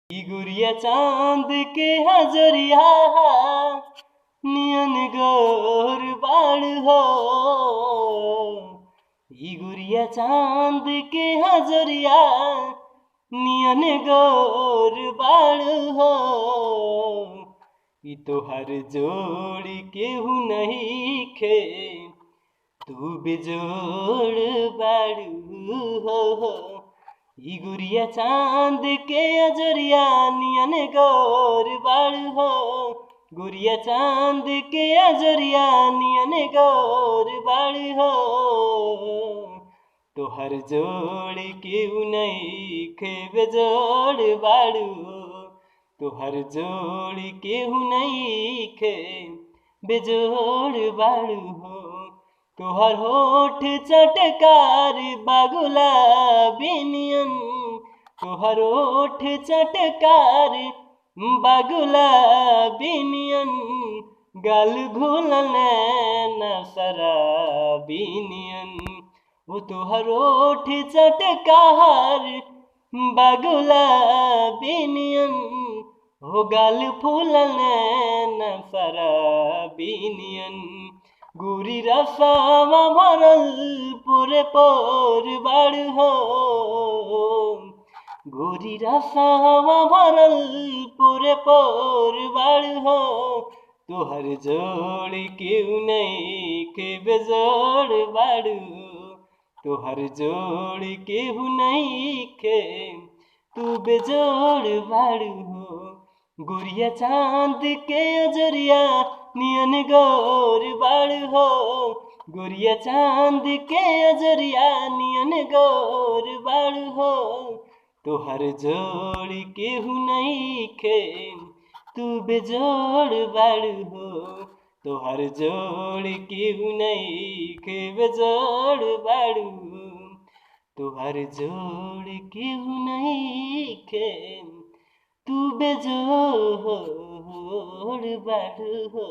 ई गुड़िया चांद के हजरिया नियन गोर बाड़ हो। ई गुड़िया चांद के हजरिया नियन गोर बाड़ हो। ई तोहर जोड़ केहू नहीं खे, तू बेजोड़ बाड़ू हो। ई गुड़िया चांद के अजरिया नियन गोर बाड़ू हो। गुड़िया चांद के अजरिया नियन गोर बाड़ू हो। तोहर जोड़ केहू नहीं खे, बेजोड़ बाड़ू हो। तोहर जोड़ केहू नहीं खे, बेजोड़ बाड़ू हो। तोहर होठ चटकार गुलाबी नियन, तोहर होठ चटकार गुलाबी नियन, गाल घोलल नैना शराबी नियन। वो तोहर होठ चटकार गुलाबी नियन, हो गाल फूलल नैना शराबी नियन। गोरी रसावा भरल पोरे पोर बाड़ू हो। गोरी रसावा भरल पोरे पोर बाड़ू हो। तोहर जोड़ केहू नहीं खे, बेजोड़ बाड़ू। तोहर जोड़ केहू नहीं खे, तू बेजोड़ बाड़ू हो। गुड़िया चांद के अजरिया नियन गोर बाड़ू हो। गुड़िया चांद के अजरिया नियन गोर बाड़ू हो। तोहर जोड़ केहू नहीं खे, तू बेजोड़ बाड़ू हो। तोहर जोड़ केहू नहीं खे, बेजोड़ बाड़ू। तोहर जोड़ केहू नहीं खे, तू बेजोड़ बाड़ू हो।